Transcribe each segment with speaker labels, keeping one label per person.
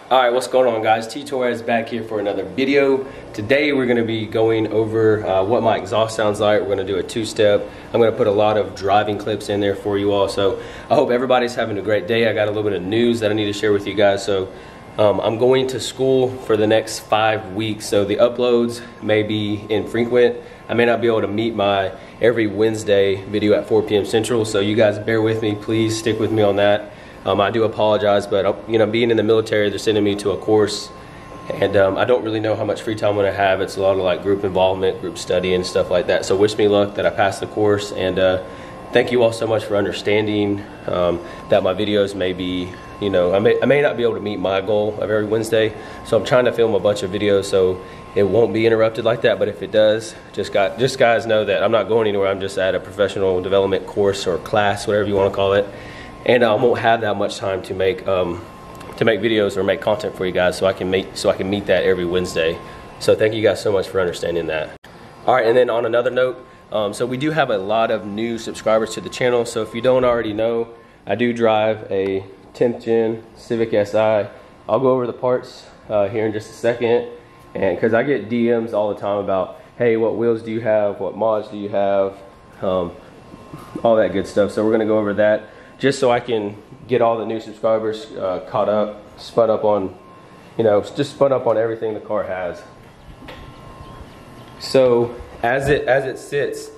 Speaker 1: Alright, what's going on, guys? T Torres back here for another video. Today we're going to be going over what my exhaust sounds like. We're going to do a two-step. I'm going to put a lot of driving clips in there for you all. So I hope everybody's having a great day. I got a little bit of news that I need to share with you guys. So I'm going to school for the next 5 weeks. So the uploads may be infrequent. I may not be able to meet my every Wednesday video at 4 p.m. Central. So you guys bear with me. Please stick with me on that. I do apologize, but you know, being in the military, they're sending me to a course, and I don't really know how much free time I'm gonna have. It's a lot of like group involvement, group study, and stuff like that. So wish me luck that I passed the course, and thank you all so much for understanding that my videos may be, you know, I may not be able to meet my goal of every Wednesday. So I'm trying to film a bunch of videos so it won't be interrupted like that. But if it does, just guys know that I'm not going anywhere. I'm just at a professional development course or class, whatever you want to call it. And I won't have that much time to make videos or make content for you guys, so I can meet that every Wednesday. So thank you guys so much for understanding that. All right, and then on another note, so we do have a lot of new subscribers to the channel. So if you don't already know, I do drive a 10th gen Civic Si. I'll go over the parts here in just a second, and because I get DMs all the time about, hey, what wheels do you have? What mods do you have? All that good stuff. So we're gonna go over that, just so I can get all the new subscribers caught up, spun up on, you know, just spun up on everything the car has. So as it sits,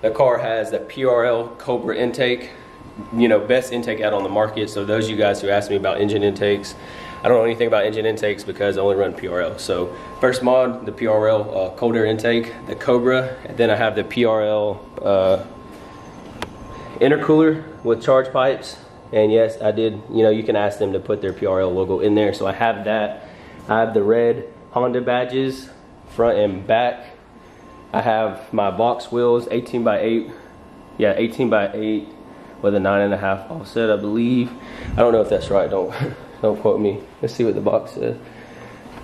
Speaker 1: the car has the PRL Cobra intake, you know, best intake out on the market. So those of you guys who asked me about engine intakes, I don't know anything about engine intakes because I only run PRL. So first mod, the PRL cold air intake, the Cobra, and then I have the PRL intercooler with charge pipes. And yes, I did, you know, you can ask them to put their PRL logo in there. So I have that. I have the red Honda badges front and back. I have my box wheels, 18 by 8. Yeah, 18 by 8 with a 9.5 offset, I believe. I don't know if that's right. Don't quote me. Let's see what the box says.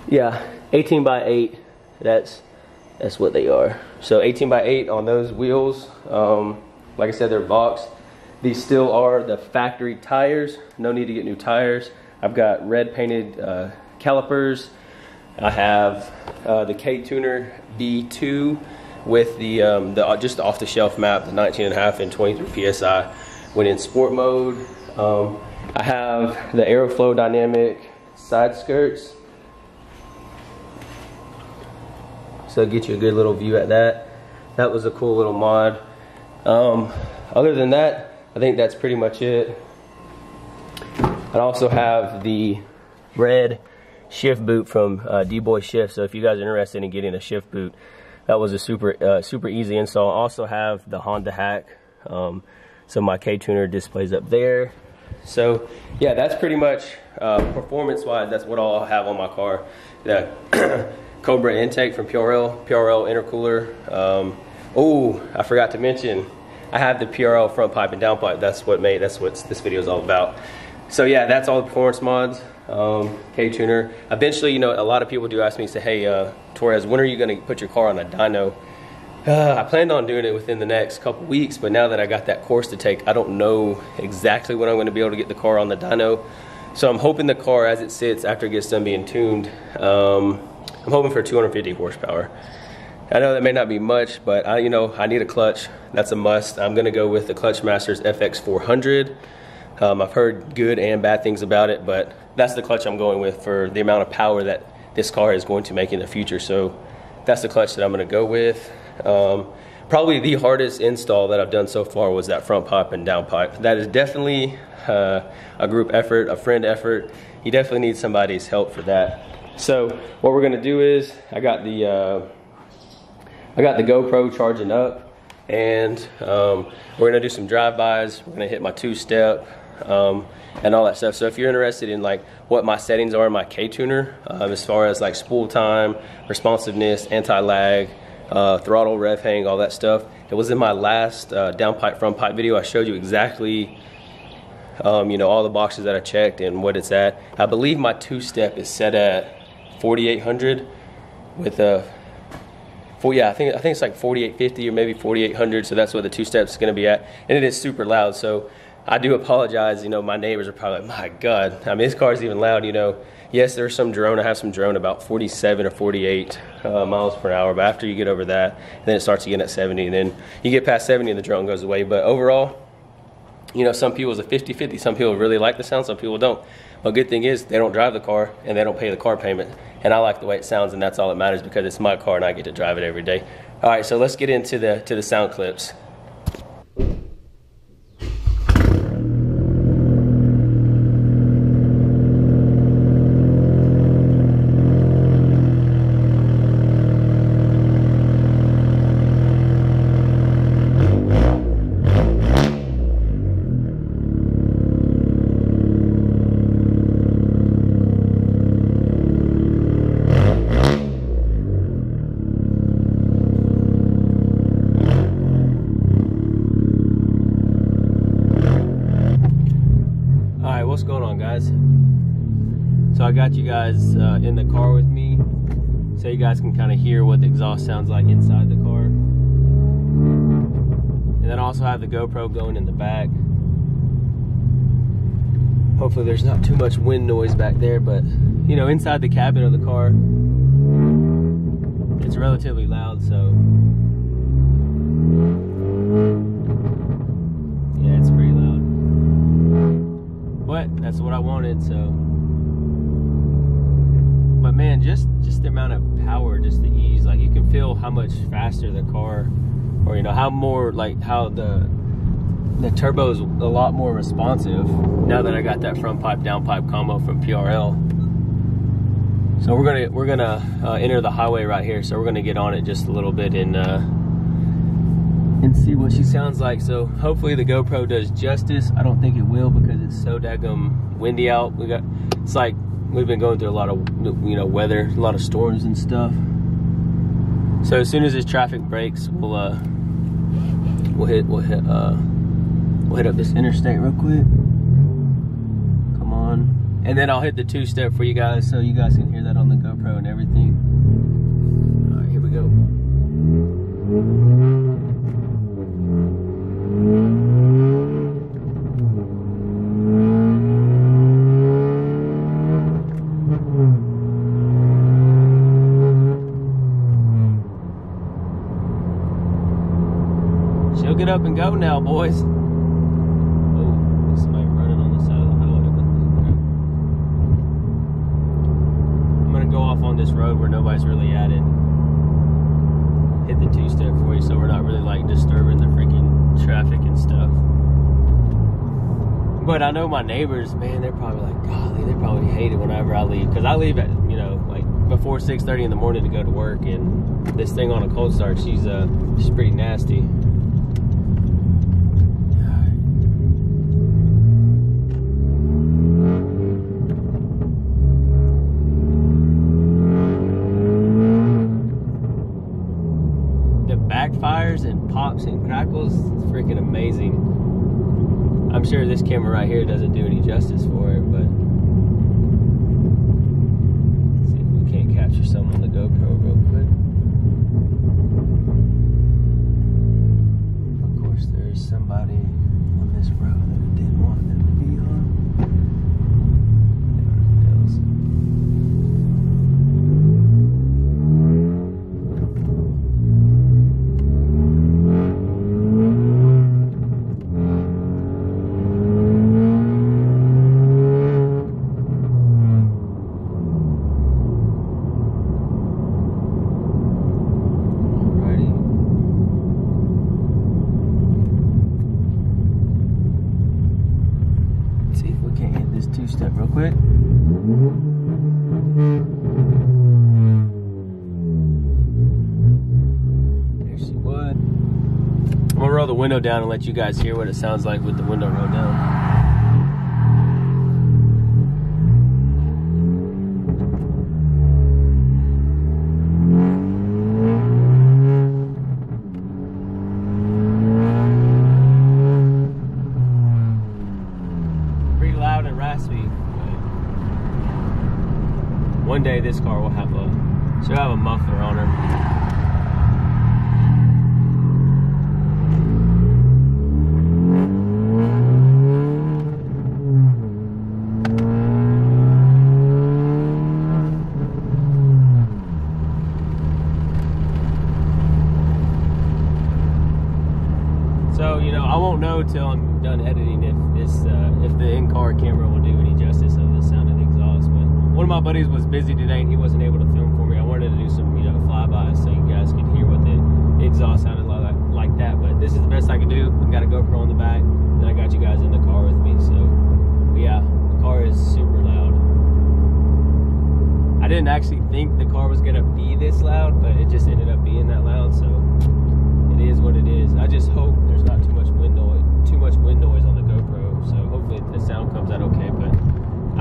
Speaker 1: Yeah, 18 by 8. That's what they are. So 18 by 8 on those wheels. Like I said, they're boxed. These still are the factory tires. No need to get new tires. I've got red painted calipers. I have the K-Tuner D2 with the just off the shelf map, the 19.5 and 23 PSI when in sport mode. I have the Aeroflow Dynamic side skirts. So get you a good little view at that. That was a cool little mod. Other than that, I think that's pretty much it. I also have the red shift boot from D-Boy Shift. So if you guys are interested in getting a shift boot, that was a super easy install. I also have the Honda hack. So my K-Tuner displays up there. So yeah, that's pretty much performance-wise. That's what I'll have on my car. The Cobra intake from PRL intercooler. Oh, I forgot to mention, I have the PRL front pipe and down pipe. That's what this video is all about. So yeah, that's all the performance mods. K-Tuner. Eventually, you know, a lot of people do ask me, say, hey, Torres, when are you gonna put your car on a dyno? I planned on doing it within the next couple weeks, but now that I got that course to take, I don't know exactly when I'm gonna be able to get the car on the dyno. So I'm hoping the car, as it sits after it gets done being tuned, I'm hoping for 250 horsepower. I know that may not be much, but I need a clutch. That's a must. I'm gonna go with the Clutchmasters FX400. I've heard good and bad things about it, but that's the clutch I'm going with for the amount of power that this car is going to make in the future. So that's the clutch that I'm gonna go with. Probably the hardest install that I've done so far was that front pipe and down pipe. That is definitely a group effort, a friend effort. You definitely need somebody's help for that. So what we're gonna do is, I got the GoPro charging up, and we're gonna do some drive-bys. We're gonna hit my two-step and all that stuff. So if you're interested in like what my settings are in my K-Tuner, as far as like spool time, responsiveness, anti-lag, throttle, rev hang, all that stuff, it was in my last down pipe, front pipe video. I showed you exactly you know, all the boxes that I checked and what it's at. I believe my two-step is set at 4800 with a yeah, I think it's like 4850 or maybe 4800, so that's what the two steps is going to be at, and it is super loud. So I do apologize. You know, my neighbors are probably like, my God, I mean, this car's even loud, you know. Yes, there's some drone. I have some drone about 47 or 48 miles per hour. But after you get over that, then it starts again at 70. And then you get past 70 and the drone goes away. But overall, you know, some people, it's a 50-50. Some people really like the sound, some people don't. But good thing is they don't drive the car and they don't pay the car payment. And I like the way it sounds, and that's all that matters because it's my car and I get to drive it every day. All right, so let's get into the sound clips. What's going on, guys? So I got you guys in the car with me so you guys can kind of hear what the exhaust sounds like inside the car. And then I also have the GoPro going in the back. Hopefully there's not too much wind noise back there, but you know, inside the cabin of the car it's relatively loud, so yeah, it's pretty loud. But that's what I wanted, so. But man, just the amount of power, just the ease, like you can feel how much faster the car, or you know, how more, like how the turbo is a lot more responsive now that I got that front pipe down pipe combo from PRL. So we're gonna enter the highway right here, so we're gonna get on it just a little bit and see what she sounds like. So hopefully the GoPro does justice. I don't think it will because it's so daggum windy out. It's like we've been going through a lot of, you know, weather, a lot of storms and stuff. So as soon as this traffic breaks, we'll hit up this interstate real quick. Come on, and then I'll hit the two-step for you guys so you guys can hear that on the GoPro and everything. All right, here we go. She'll get up and go now, boys. Oh, there's somebody running on the side of the highway. I'm gonna go off on this road where nobody's really at it. Hit the two-step for you so we're not really like disturbing the freaking traffic and stuff. But I know my neighbors, man, they're probably like, golly, they probably hate it whenever I leave, because I leave at, you know, like before 6:30 in the morning to go to work, and this thing on a cold start, she's pretty nasty. Backfires and pops and crackles, it's freaking amazing. I'm sure this camera right here doesn't do any justice for it, but let's see if we can't capture some on the GoPro real quick. Of course, there's somebody on this road that I didn't want them to be on. There it goes. Two-step real quick. There she would. I'm gonna roll the window down and let you guys hear what it sounds like with the window rolled down. One day this car will have she'll have a muffler on her. know till I'm done editing if the in-car camera will do any justice of the sound of the exhaust. But one of my buddies was busy today and he wasn't able to film for me. I wanted to do some, you know, flybys so you guys could hear what the exhaust sounded like that. But this is the best I could do. I've got a GoPro on the back, and I got you guys in the car with me. So yeah, the car is super loud. I didn't actually think the car was gonna be this loud, but it just ended up being that loud. So it is what it is. I just hope there's not too much wind noise on the GoPro. So hopefully the sound comes out okay, but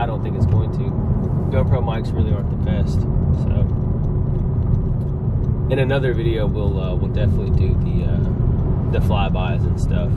Speaker 1: I don't think it's going to. GoPro mics really aren't the best. So in another video, we'll definitely do the flybys and stuff.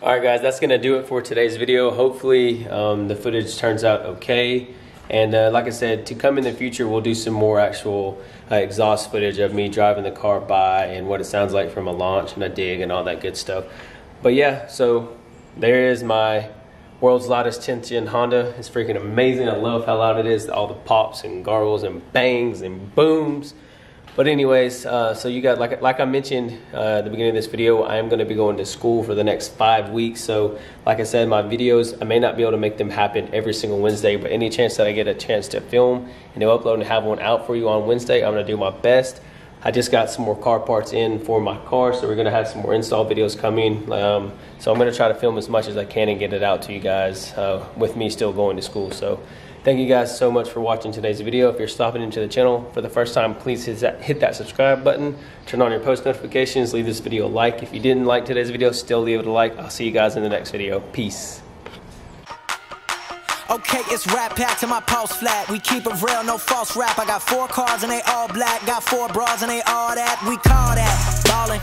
Speaker 1: Alright guys, that's going to do it for today's video. Hopefully the footage turns out okay. And like I said, to come in the future, we'll do some more actual exhaust footage of me driving the car by and what it sounds like from a launch and a dig and all that good stuff. But yeah, so there is my world's loudest 10th gen Honda. It's freaking amazing. I love how loud it is. All the pops and gargles and bangs and booms. But anyways, so you got, like I mentioned at the beginning of this video, I am going to be going to school for the next 5 weeks. So like I said, my videos, I may not be able to make them happen every single Wednesday, but any chance that I get a chance to film and to upload and have one out for you on Wednesday, I'm going to do my best. I just got some more car parts in for my car, so we're going to have some more install videos coming. So I'm going to try to film as much as I can and get it out to you guys with me still going to school. So thank you guys so much for watching today's video. If you're stopping into the channel for the first time, please hit that subscribe button, turn on your post notifications, leave this video a like. If you didn't like today's video, still leave it a like. I'll see you guys in the next video. Peace.
Speaker 2: Okay, it's rap packed to my pulse flat. We keep it real, no false rap. I got 4 cars and they all black. Got 4 bras and they all that. We call that ballin'.